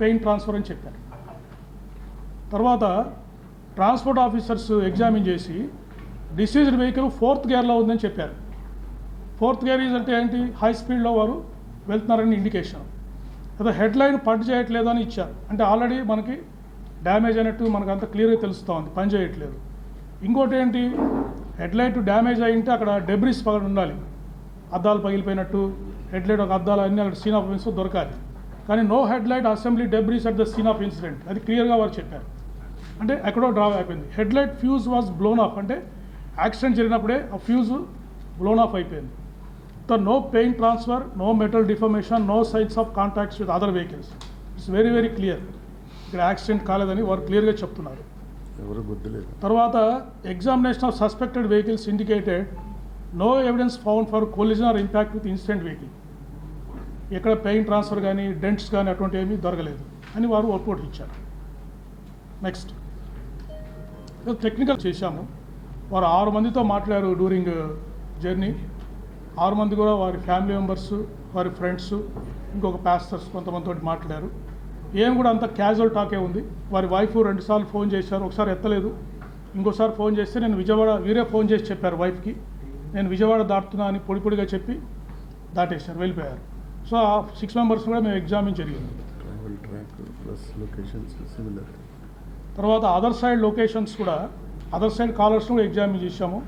Pain transfer అని చెప్పారు. తర్వాత ట్రాన్స్పోర్ట్ ఆఫీసర్స్ ఎగ్జామిన్ చేసి డిసీజ్డ్ వెహికల్ 4th గేర్లో ఉందని చెప్పారు. 4th గేర్ అంటే ఏంటి? హై స్పీడ్లో వారు వెళ్తున్నారని ఇండికేషన్. అదే హెడ్లైన్ పని చేయట్లేదు అని ఇచ్చారు. అంటే ఆల్రెడీ మనకి డ్యామేజ్ అయినట్టు మనకు అంత క్లియర్గా తెలుస్తూ ఉంది, పని చేయట్లేదు. ఇంకోటి ఏంటి, హెడ్లైట్ డ్యామేజ్ అయింటే అక్కడ డెబ్రిస్ పగడి ఉండాలి, అద్దాలు పగిలిపోయినట్టు హెడ్లైట్ ఒక అద్దాలు అన్నీ అక్కడ సీన్ ఆఫ్ ఇన్సిడెంట్ దొరకాలి. కానీ no headlight assembly debris at the scene of incident, అది క్లియర్గా వారు చెప్పారు. అంటే ఎక్కడో డ్రాప్ అయిపోయింది. Headlight fuse was blown off, అంటే యాక్సిడెంట్ జరిగినప్పుడే ఆ ఫ్యూజ్ బ్లోన్ ఆఫ్ అయిపోయింది. No paint transfer, no metal deformation, no signs of contacts with other vehicles. It's very very clear. ఇక్కడ యాక్సిడెంట్ కాలేదని వారు క్లియర్గా చెప్తున్నారు. తర్వాత examination of suspected vehicles indicated no evidence found for collision or impact with incident vehicle. ఎక్కడ pain transfer కానీ dents కానీ అటువంటి ఏమీ దొరకలేదు అని వారు రిపోర్ట్ ఇచ్చారు. నెక్స్ట్ టెక్నికల్ చేశాము. వారు 6 మందితో మాట్లాడారు డ్యూరింగ్ జర్నీ. 6 మంది కూడా వారి ఫ్యామిలీ మెంబర్స్, వారి ఫ్రెండ్స్, ఇంకొక ప్యాసెంజర్స్ కొంతమందితో మాట్లాడారు. ఏం కూడా అంత క్యాజువల్ టాకే ఉంది. వారి వైఫ్ 2 సార్లు ఫోన్ చేశారు, ఒకసారి ఎత్తలేదు. ఇంకోసారి ఫోన్ చేస్తే నేను విజయవాడ, వీరే ఫోన్ చేసి చెప్పారు వైఫ్కి, నేను విజయవాడ దాటుతున్నా అని పొడిగా చెప్పి దాటేశారు, వెళ్ళిపోయారు. సో ఆ 6 మెంబర్స్ కూడా మేము ఎగ్జామిన్ జరిగింది. తర్వాత అదర్ సైడ్ లొకేషన్స్ కూడా, అదర్ సైడ్ కాలర్స్ కూడా ఎగ్జామిన్ చేశాము.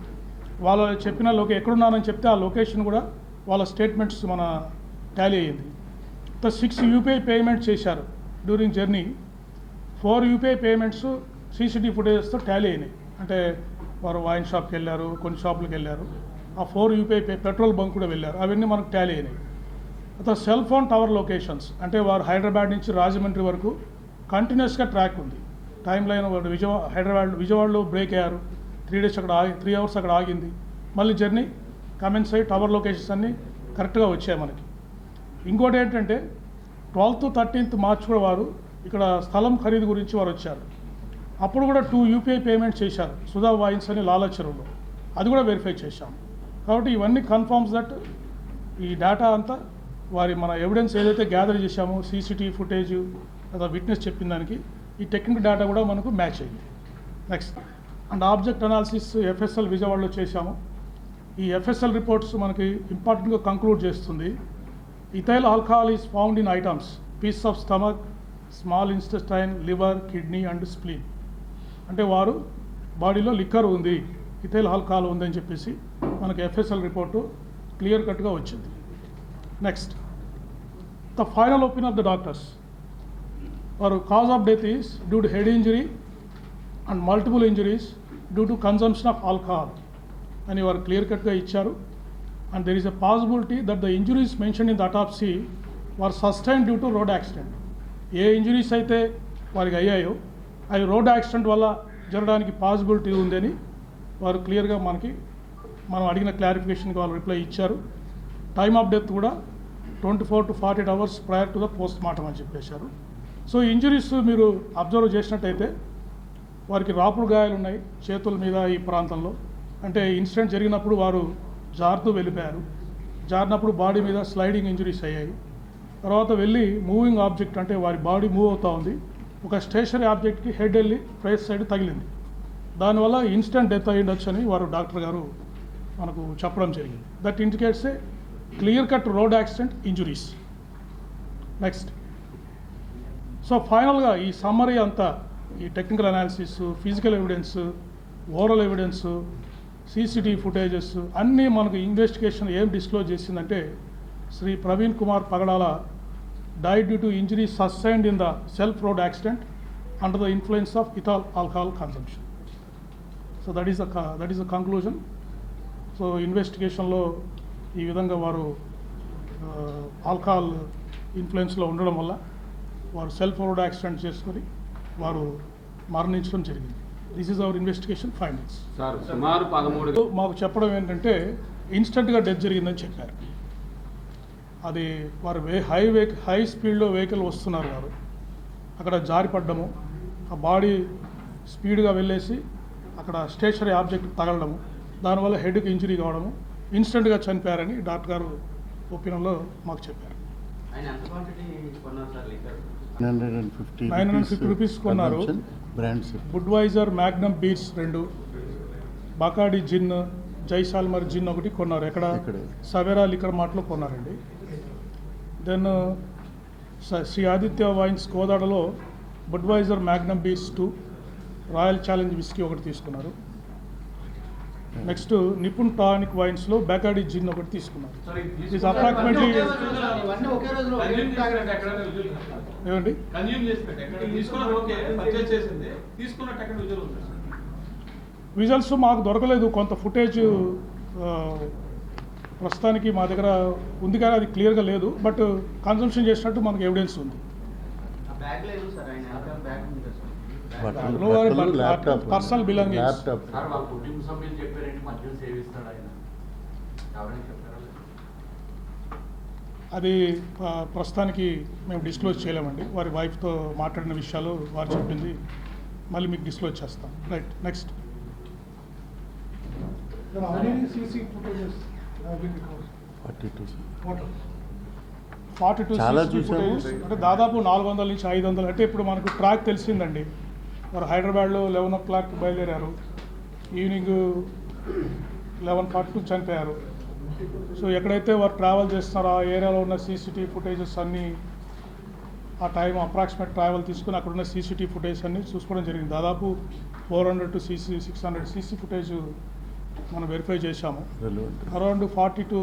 వాళ్ళు చెప్పిన ఎక్కడున్నారని చెప్తే ఆ లొకేషన్ కూడా వాళ్ళ స్టేట్మెంట్స్ మన టాలీ అయ్యింది. 6 యూపీఐ పేమెంట్స్ చేశారు during journey. 4 UPI payments CCTV ఫుటేజ్తో టాలీ అయినాయి. అంటే వారు వైన్ షాప్కి వెళ్ళారు, కొన్ని షాపులకు వెళ్ళారు. ఆ 4 యూపీఐ పెట్రోల్ బంక్ కూడా వెళ్ళారు, అవన్నీ మనకు టాలీ అయినాయి. తర్వాత సెల్ ఫోన్ టవర్ లొకేషన్స్, అంటే వారు హైదరాబాద్ నుంచి రాజమండ్రి వరకు కంటిన్యూస్గా ట్రాక్ ఉంది. టైం లైన్ విజయవాడలో బ్రేక్ అయ్యారు, 3 డేస్ అక్కడ 3 అవర్స్ అక్కడ ఆగింది. మళ్ళీ జర్నీ కమెన్స్ అయ్యి టవర్ లొకేషన్స్ అన్నీ కరెక్ట్గా వచ్చాయి మనకి. ఇంకోటి ఏంటంటే 12th, 13th మార్చ్ కూడా వారు ఇక్కడ స్థలం ఖరీదు గురించి వారు వచ్చారు. అప్పుడు కూడా 2 యూపీఐ పేమెంట్స్ చేశారు సుధా వైన్స్ అని లాలా చెరువులో, అది కూడా వెరిఫై చేశాం. కాబట్టి ఇవన్నీ కన్ఫర్మ్స్ దట్ ఈ డేటా అంతా వారి మన ఎవిడెన్స్ ఏదైతే గ్యాదర్ చేశామో సీసీటీవీ ఫుటేజ్ లేదా విట్నెస్ చెప్పిన దానికి ఈ టెక్నికల్ డేటా కూడా మనకు మ్యాచ్ అయింది. Next and object analysis FSL విజయవాడలో చేశాము. ఈ ఎఫ్ఎస్ఎల్ రిపోర్ట్స్ మనకి ఇంపార్టెంట్గా కంక్లూడ్ చేస్తుంది. Ethyl alcohol is found in items piece of stomach, small intestine, liver, kidney and spleen. అంటే వారు బాడీలో లిక్కర్ ఉంది, ఇథైల్ ఆల్కహాల్ ఉందని చెప్పేసి మనకి ఎఫ్ఎస్ఎల్ రిపోర్టు క్లియర్ కట్గా వచ్చింది. Next the final opinion of the doctors. వారు cause of death is due to head injury and multiple injuries due to consumption of alcohol అని వారు క్లియర్ కట్గా ఇచ్చారు. And there is a possibility that the injuries mention in the autopsy were sustain due to road accident. ఏ injuries అయితే వారికి అయ్యాయో అవి road accident వల్ల జరగడానికి పాసిబిలిటీ ఉందని వారు క్లియర్గా మనం అడిగిన క్లారిఫికేషన్కి వాళ్ళు రిప్లై ఇచ్చారు. టైమ్ ఆఫ్ డెత్ కూడా 24 to 48 hours prior to the post mortem అని చెప్పేశారు. సో ఇంజురీస్ మీరు అబ్జర్వ్ చేసినట్టయితే వారికి రాపుడు గాయాలు ఉన్నాయి చేతుల మీద, ఈ ప్రాంతంలో. అంటే ఇన్సిడెంట్ జరిగినప్పుడు వారు జారుతూ వెళ్ళిపోయారు, జారినప్పుడు బాడీ మీద స్లైడింగ్ ఇంజురీస్ అయ్యాయి. తర్వాత వెళ్ళి మూవింగ్ ఆబ్జెక్ట్, అంటే వారి బాడీ మూవ్ అవుతూ ఉంది, ఒక స్టేషనరీ ఆబ్జెక్ట్కి హెడ్ వెళ్ళి ఫేస్ సైడ్ తగిలింది. దానివల్ల ఇన్స్టెంట్ డెత్ అయ్యి ఉండొచ్చు అని వారు డాక్టర్ గారు మనకు చెప్పడం జరిగింది. That indicates a clear cut road accident injuries. Next so ఫైనల్గా ఈ సమ్మరీ అంతా, ఈ technical analysis, physical evidence, oral evidence, CCTV footages అన్నీ మనకు ఇన్వెస్టిగేషన్ ఏం డిస్క్లోజ్ చేసిందంటే Shri Praveen Kumar Pagadala died due to injury sustained in the self road accident under the influence of ethyl alcohol consumption. So that is the conclusion. So ఇన్వెస్టిగేషన్లో ఈ విధంగా వారు alcohol ఇన్ఫ్లుయెన్స్లో ఉండడం వల్ల వారు సెల్ఫ్ రోడ్ యాక్సిడెంట్ చేసుకొని వారు మరణించడం జరిగింది. This is our investigation findings. సుమారు 13 మాకు చెప్పడం ఏంటంటే ఇన్స్టెంట్గా డెత్ జరిగిందని చెప్పారు. అది వారు హై స్పీడ్లో వెహికల్ వస్తున్నారు, వారు అక్కడ జారిపడ్డము, ఆ బాడీ స్పీడ్గా వెళ్ళేసి అక్కడ స్టేషనరీ ఆబ్జెక్ట్ తగలడము, దానివల్ల హెడ్కి ఇంజరీ కావడము, ఇన్స్టెంట్గా చనిపోయారని డాక్టర్ గారు ఒపీనియన్లో మాకు చెప్పారు. 950 రూపీస్ కొన్నారు. Brands Budweiser Magnum beers 2, Bacardi gin, Jaisalmer gin ఒకటి కొన్నారు. ఎక్కడ? ఇక్కడే. సవేరా లిక్కర్ మార్ట్లో కొన్నారండి. దెన్ శ్రీ ఆదిత్య వైన్స్ కోదాడలో Budweiser Magnum beers 2, Royal Challenge whisky ఒకటి తీసుకున్నారు. నెక్స్ట్ నిపుణ్ టానిక్ వైన్స్లో బకాడి జిన్ ఒకటి తీసుకున్నారు. ఇది అప్రాక్సిమేట్లీ ఏమండి విజువల్స్ మాకు దొరకలేదు. కొంత ఫుటేజ్ ప్రస్తుతానికి మా దగ్గర ఉంది కానీ అది క్లియర్గా లేదు. బట్ కన్సంప్షన్ చేసినట్టు మనకు ఎవిడెన్స్ ఉంది. Personal belongings. అది ప్రస్తుతానికి మేము డిస్క్లోజ్ చేయలేమండి. వారి వైఫ్తో మాట్లాడిన విషయాలు వారు చెప్పింది మళ్ళీ మీకు డిస్క్లోజ్ చేస్తాం. Right, next. 42 చాలా CCTV చూసాము. footage, అంటే దాదాపు 400 నుంచి 500. అంటే ఇప్పుడు మనకు ట్రాక్ తెలిసిందండి. వారు హైదరాబాద్లో 11 o'clock బయలుదేరారు, ఈవినింగ్ 11:42 చనిపోయారు. సో ఎక్కడైతే వారు ట్రావెల్ చేస్తున్నారో ఆ ఏరియాలో ఉన్న CCTV ఫుటేజెస్ అన్నీ, ఆ టైం అప్రాక్సిమేట్ ట్రావెల్ తీసుకుని అక్కడ ఉన్న CCTV ఫుటేజ్ అన్నీ చూసుకోవడం జరిగింది. దాదాపు 400 to 600 CC ఫుటేజ్ మనం వెరిఫై చేశాము. అరౌండ్ 40 to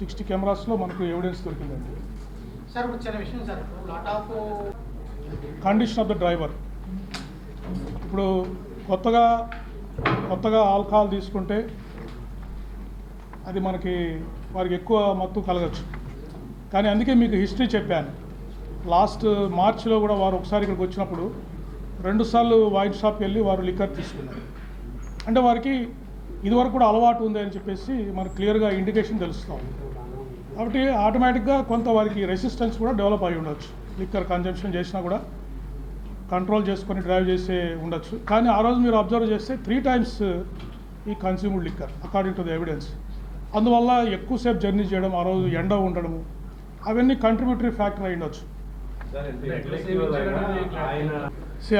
60 కెమెరాస్లో మనకు ఎవిడెన్స్ దొరికిందండి. సార్ చిన్న విషయం sir, lot of condition of the driver. ఇప్పుడు కొత్తగా ఆల్కహాల్ తీసుకుంటే అది వారికి ఎక్కువ మత్తు కలగచ్చు. కానీ అందుకే మీకు హిస్టరీ చెప్పాను. లాస్ట్ మార్చిలో కూడా వారు ఒకసారి ఇక్కడికి వచ్చినప్పుడు 2 సార్లు వైన్ షాప్కి వెళ్ళి వారు లిక్కర్ తీసుకున్నారు. అంటే వారికి ఇదివరకు కూడా అలవాటు ఉంది అని చెప్పేసి మనకు క్లియర్గా ఇండికేషన్ తెలుస్తాం. కాబట్టి ఆటోమేటిక్గా కొంత వారికి రెసిస్టెన్స్ కూడా డెవలప్ అయి ఉండొచ్చు. లిక్కర్ కన్జంప్షన్ చేసినా కూడా కంట్రోల్ చేసుకొని డ్రైవ్ చేసే ఉండొచ్చు. కానీ ఆ రోజు మీరు అబ్జర్వ్ చేస్తే 3 times ఈ consumed liquor according to the evidence. అందువల్ల ఎక్కువసేపు జర్నీ చేయడం, ఆ రోజు ఎండ ఉండడము, అవన్నీ కంట్రిబ్యూటరీ ఫ్యాక్టర్ అయి ఉండొచ్చు.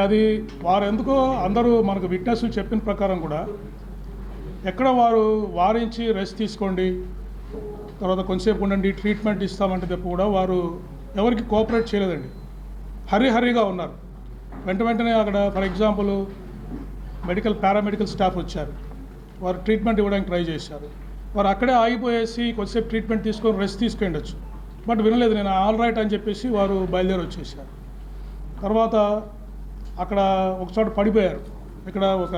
అది వారు ఎందుకో అందరూ మనకు విట్నెస్ చెప్పిన ప్రకారం కూడా ఎక్కడ వారు వారించి రెస్ట్ తీసుకోండి, తర్వాత కొంచెంసేపు ఉండండి, ట్రీట్మెంట్ ఇస్తామంటే తప్ప కూడా వారు ఎవరికి కోఆపరేట్ చేయలేదండి. హరీగా ఉన్నారు. వెంటనే అక్కడ ఫర్ ఎగ్జాంపుల్ పారామెడికల్ స్టాఫ్ వచ్చారు, వారు ట్రీట్మెంట్ ఇవ్వడానికి ట్రై చేశారు. వారు అక్కడే ఆగిపోయేసి కొద్దిసేపు ట్రీట్మెంట్ తీసుకొని రెస్ట్ తీసుకుండొచ్చు. బట్ వినలేదు. నేను ఆల్ రైట్ అని చెప్పేసి వారు బయలుదేరి వచ్చేసారు. తర్వాత అక్కడ ఒకచోట పడిపోయారు. ఇక్కడ ఒక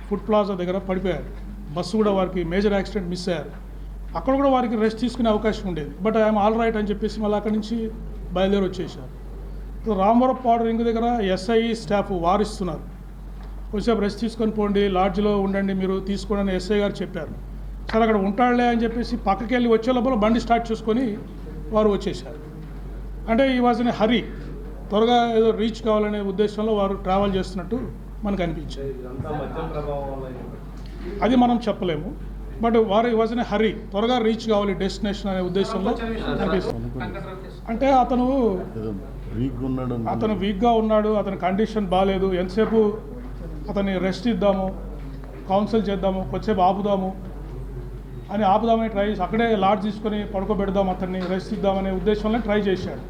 ఫుడ్ ప్లాజా దగ్గర పడిపోయారు. బస్సు కూడా వారికి మేజర్ యాక్సిడెంట్ మిస్ అయ్యారు. అక్కడ కూడా వారికి రెస్ట్ తీసుకునే అవకాశం ఉండేది. బట్ ఐఎమ్ ఆల్ రైట్ అని చెప్పేసి మళ్ళీ అక్కడి నుంచి బయలుదేరి వచ్చేసారు. రామవరం పౌడర్ రింగ్ దగ్గర SI స్టాఫ్ వారిస్తున్నారు, కొంచెంసేపు రెస్ట్ తీసుకొని పోండి, లాడ్జ్లో ఉండండి, మీరు తీసుకోండి అని SI గారు చెప్పారు. సరే అక్కడ ఉంటాడులే అని చెప్పేసి పక్కకి వెళ్ళి వచ్చే లోపల బండి స్టార్ట్ చేసుకొని వారు వచ్చేసారు. అంటే ఈ వాజ్ ఇన్ హరీ, త్వరగా ఏదో రీచ్ కావాలనే ఉద్దేశంలో వారు ట్రావెల్ చేస్తున్నట్టు మనకు అనిపించింది. అది మనం చెప్పలేము. బట్ వారు ఈ వాజ్ ఇన్ హరీ, త్వరగా రీచ్ కావాలి డెస్టినేషన్ అనే ఉద్దేశంలో అనిపిస్తుంది. అంటే అతను వీక్గా ఉన్నాడు, అతని కండిషన్ బాగాలేదు, ఎంతసేపు అతన్ని రెస్ట్ ఇద్దాము, కౌన్సిల్ చేద్దాము, కొద్దిసేపు ఆపుదామని ట్రై చేసి అక్కడే లాడ్జ్ తీసుకొని పడుకోబెడదాం, అతన్ని రెస్ట్ ఇద్దామనే ఉద్దేశంలో ట్రై చేశాడు.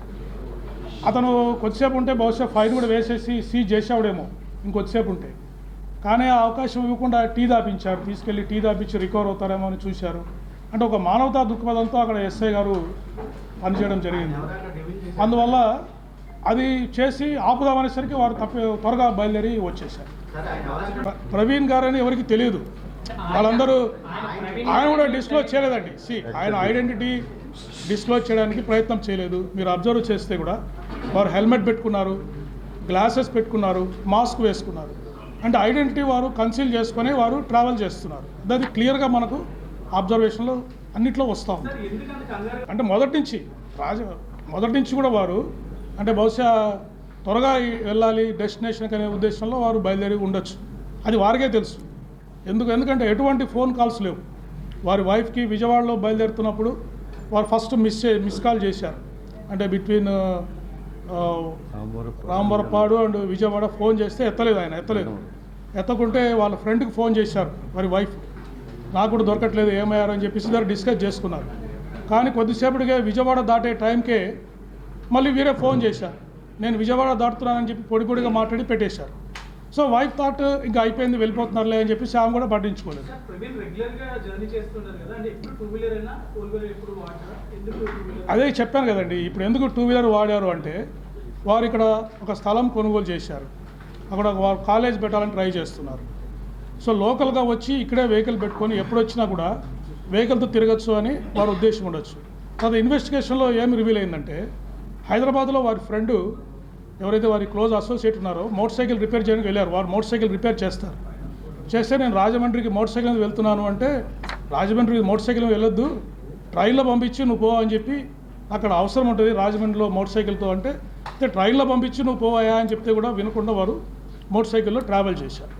అతను కొద్దిసేపు ఉంటే బహుశా ఫైన్ కూడా వేసేసి సీజ్ చేసేవాడేమో ఇంకొద్దిసేపు ఉంటే. కానీ ఆ అవకాశం ఇవ్వకుండా టీ దాపించారు, తీసుకెళ్ళి టీ దాపించి రికవర్ అవుతారేమో అని చూశారు. అంటే ఒక మానవతా దృక్పథంతో అక్కడ SI గారు పనిచేయడం జరిగింది. అందువల్ల అది చేసి ఆపుదామనేసరికి వారు త్వరగా బయలుదేరి వచ్చేసారు. ప్రవీణ్ గారని ఎవరికి తెలియదు, వాళ్ళందరూ ఆయన కూడా డిస్క్లోజ్ చేయలేదండి. ఆయన ఐడెంటిటీ డిస్క్లోజ్ చేయడానికి ప్రయత్నం చేయలేదు. మీరు అబ్జర్వ్ చేస్తే కూడా వారు హెల్మెట్ పెట్టుకున్నారు, గ్లాసెస్ పెట్టుకున్నారు, మాస్క్ వేసుకున్నారు. అంటే ఐడెంటిటీ వారు కన్సీల్ చేసుకొని వారు ట్రావెల్ చేస్తున్నారు. అది క్లియర్గా మనకు అబ్జర్వేషన్లో అన్నిట్లో వస్తూ ఉంది. అంటే మొదటి నుంచి కూడా వారు అంటే బహుశా త్వరగా వెళ్ళాలి డెస్టినేషన్కి అనే ఉద్దేశంలో వారు బయలుదేరి ఉండొచ్చు. అది వారికే తెలుసు. ఎందుకంటే ఎటువంటి ఫోన్ కాల్స్ లేవు. వారి వైఫ్కి విజయవాడలో బయలుదేరుతున్నప్పుడు వారు ఫస్ట్ మిస్ కాల్ చేశారు. అంటే బిట్వీన్ రాంబరపాడు అండ్ విజయవాడ ఫోన్ చేస్తే ఎత్తలేదు ఆయన, ఎత్తకుంటే వాళ్ళ ఫ్రెండ్కి ఫోన్ చేశారు వారి వైఫ్, నాకు కూడా దొరకట్లేదు ఏమయ్యారు అని చెప్పేసి దాన్ని డిస్కస్ చేసుకున్నారు. కానీ కొద్దిసేపటికే విజయవాడ దాటే టైంకే మళ్ళీ వీరే ఫోన్ చేశారు, నేను విజయవాడ దాటుతున్నానని చెప్పి పొడిగా మాట్లాడి పెట్టేశారు. సో వైఫ్ థాట్ ఇంకా అయిపోయింది వెళ్ళిపోతున్నారులే అని చెప్పేసి ఆమె కూడా పట్టించుకోలేదు. అదే చెప్పాను కదండి, ఇప్పుడు ఎందుకు 2 వీలర్ వాడారు అంటే వారు ఇక్కడ ఒక స్థలం కొనుగోలు చేశారు, అక్కడ వారు కాలేజ్ పెట్టాలని ట్రై చేస్తున్నారు. సో లోకల్గా వచ్చి ఇక్కడే వెహికల్ పెట్టుకొని ఎప్పుడు వచ్చినా కూడా వెహికల్తో తిరగచ్చు అని వారి ఉద్దేశం ఉండొచ్చు. తర్వాత ఇన్వెస్టిగేషన్లో ఏమి రివీల్ అయిందంటే హైదరాబాద్లో వారి ఫ్రెండు ఎవరైతే వారి క్లోజ్ అసోసియేట్ ఉన్నారో మోటార్ సైకిల్ రిపేర్ చేయడానికి వెళ్ళారు. వారు మోటార్ సైకిల్ రిపేర్ చేస్తే నేను రాజమండ్రికి మోటార్ సైకిల్ మీద వెళ్తున్నాను అంటే, రాజమండ్రికి మోటార్ సైకిల్ మీద వెళ్ళొద్దు, ట్రైన్లో పంపించి నువ్వు పో అని చెప్పి, అక్కడ అవసరం ఉంటుంది రాజమండ్రిలో మోటార్ సైకిల్తో అంటే ట్రైన్లో పంపించి నువ్వు పోవాయా అని చెప్తే కూడా వినకుండా వారు మోటార్ సైకిల్లో ట్రావెల్ చేశారు.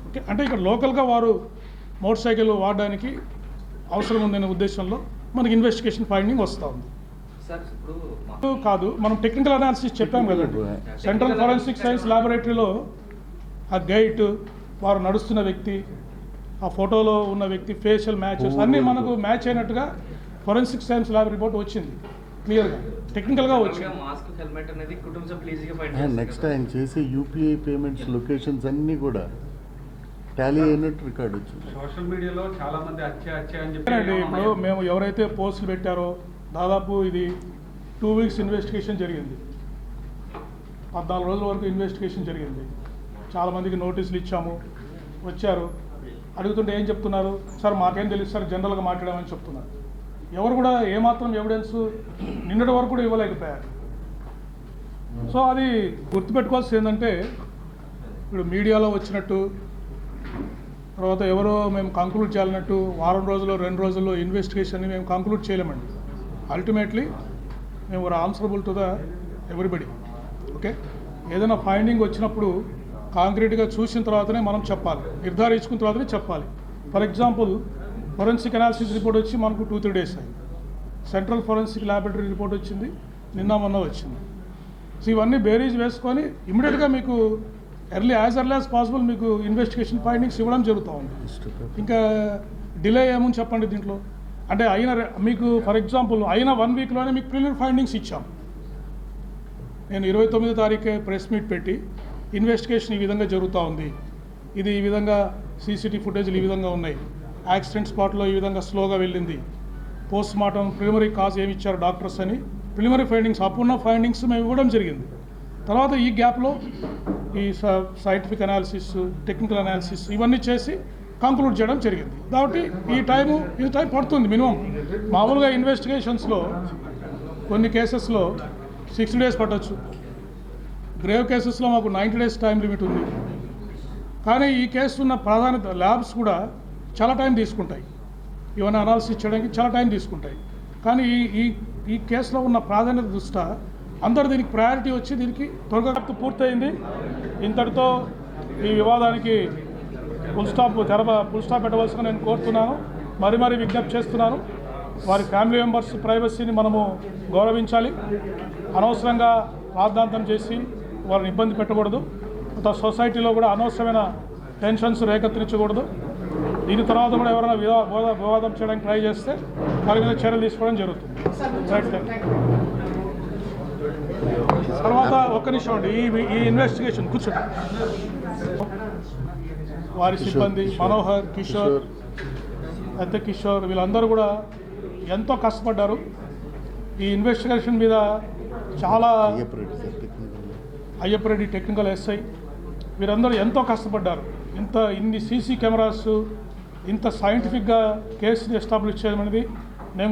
ఓకే, అంటే ఇక్కడ లోకల్గా వారు మోటార్ సైకిల్ వాడడానికి అవసరం ఉందనే ఉద్దేశంలో మనకి ఇన్వెస్టిగేషన్ ఫైండింగ్ వస్తూ ఉంది. కాదు, మనం టెక్నికల్ అనాలిసిస్ చెప్పాం కదండి, సెంట్రల్ ఫోరెన్సిక్ సైన్స్ ల్యాబొరేటరీలో ఆ గైట్, వారు నడుస్తున్న వ్యక్తి, ఆ ఫోటోలో ఉన్న వ్యక్తి ఫేషియల్ మ్యాచెస్ అన్నీ మనకు మ్యాచ్ అయినట్టుగా ఫోరెన్సిక్ సైన్స్ ల్యాబ్ రిపోర్ట్ వచ్చింది, క్లియర్గా టెక్నికల్గా వచ్చింది. నెక్స్ట్ ఆయన చేసే యూపీఐ పేమెంట్స్ లొకేషన్స్ అన్నీ కూడా టాలీ అయినట్టు రికార్డ్ వచ్చింది. సోషల్ మీడియాలో చాలా మంది హత్య అని చెప్పారండి. ఇప్పుడు మేము ఎవరైతే పోస్టులు పెట్టారో దాదాపు ఇది 2 వీక్స్ ఇన్వెస్టిగేషన్ జరిగింది, 14 రోజుల వరకు ఇన్వెస్టిగేషన్ జరిగింది. చాలామందికి నోటీసులు ఇచ్చాము, వచ్చారు, అడుగుతుంటే ఏం చెప్తున్నారు, సార్ మాకేం తెలుసు సార్ జనరల్గా మాట్లాడామని చెప్తున్నారు. ఎవరు కూడా ఏమాత్రం ఎవిడెన్స్ నిన్నటి వరకు కూడా ఇవ్వలేకపోయారు. సో అది గుర్తుపెట్టుకోవాల్సింది ఏంటంటే, ఇప్పుడు మీడియాలో వచ్చినట్టు తర్వాత ఎవరో మేము కంక్లూడ్ చేయాలన్నట్టు వారం రోజుల్లో 2 రోజుల్లో ఇన్వెస్టిగేషన్ని మేము కంక్లూడ్ చేయలేమండి. అల్టిమేట్లీ మేము answerable to the everybody. Okay, ఏదైనా ఫైండింగ్ వచ్చినప్పుడు కాంక్రీట్గా చూసిన తర్వాతనే మనం చెప్పాలి, నిర్ధారించుకున్న తర్వాతనే చెప్పాలి. For example forensic analysis report వచ్చి మనకు 2-3 డేస్ అయింది, సెంట్రల్ ఫోరెన్సిక్ ల్యాబొరేటరీ రిపోర్ట్ వచ్చింది నిన్న మొన్న వచ్చింది. సో ఇవన్నీ బేరీజ్ వేసుకొని ఇమీడియట్గా మీకు ఎర్లీ యాజ్ పాసిబుల్ మీకు ఇన్వెస్టిగేషన్ ఫైండింగ్స్ ఇవ్వడం జరుగుతూ ఉంది. ఇంకా డిలే ఏమని చెప్పండి దీంట్లో, అంటే మీకు ఫర్ ఎగ్జాంపుల్ అయిన 1 వీక్లోనే మీకు ప్రిలిమినరీ ఫైండింగ్స్ ఇచ్చాం. నేను 29వ తారీఖే ప్రెస్ మీట్ పెట్టి ఇన్వెస్టిగేషన్ ఈ విధంగా జరుగుతూ ఉంది, ఇది ఈ విధంగా సీసీటీవీ ఫుటేజ్లు ఈ విధంగా ఉన్నాయి, యాక్సిడెంట్ స్పాట్లో ఈ విధంగా స్లోగా వెళ్ళింది, పోస్ట్ మార్టం ప్రిలిమినరీ కాజ్ ఏమి ఇచ్చారు డాక్టర్స్ అని ప్రిలిమినరీ ఫైండింగ్స్ అప్పుడున్న ఫైండింగ్స్ మేము ఇవ్వడం జరిగింది. తర్వాత ఈ గ్యాప్లో ఈ సైంటిఫిక్ అనాలిసిస్, టెక్నికల్ అనాలిసిస్ ఇవన్నీ చేసి కంక్లూడ్ చేయడం జరిగింది. కాబట్టి ఈ టైం పడుతుంది మినిమం. మామూలుగా ఇన్వెస్టిగేషన్స్లో కొన్ని కేసెస్లో 60 డేస్ పట్టవచ్చు, గ్రేవ్ కేసెస్లో మాకు 90 డేస్ టైం లిమిట్ ఉంది. కానీ ఈ కేసు ఉన్న ప్రాధాన్యత ల్యాబ్స్ కూడా చాలా టైం తీసుకుంటాయి, ఇవన్నీ అనాలిసిస్ చేయడానికి చాలా టైం తీసుకుంటాయి. కానీ ఈ కేసులో ఉన్న ప్రాధాన్యత దృష్ట్యా అందరు దీనికి ప్రయారిటీ వచ్చి దీనికి త్వరగా పూర్తయింది. ఇంతటితో ఈ వివాదానికి ఫుల్ స్టాప్ పెట్టవలసిన నేను కోరుతున్నాను, మరీ విజ్ఞప్తి చేస్తున్నాను. వారి ఫ్యామిలీ మెంబర్స్ ప్రైవసీని మనము గౌరవించాలి, అనవసరంగా రాద్ధాంతం చేసి వారిని ఇబ్బంది పెట్టకూడదు, సొసైటీలో కూడా అనవసరమైన టెన్షన్స్ రేకెత్తించకూడదు. దీని తర్వాత కూడా ఎవరైనా వివాదం చేయడానికి ట్రై చేస్తే వారి మీద చర్యలు తీసుకోవడం జరుగుతుంది. తర్వాత ఒక్క నిమిషం అండి, ఈ ఇన్వెస్టిగేషన్ కూర్చోండి. వారి సిబ్బంది మనోహర్, కిషోర్, పెద్ద కిషోర్ వీళ్ళందరూ కూడా ఎంతో కష్టపడ్డారు ఈ ఇన్వెస్టిగేషన్ మీద. చాలా అయ్యప్పరెడ్డి టెక్నికల్ ఎస్ఐ వీరందరూ ఎంతో కష్టపడ్డారు. ఇన్ని సీసీ కెమెరాస్ ఇంత సైంటిఫిక్గా కేసుని ఎస్టాబ్లిష్ చేయడం అనేది నేను కూడా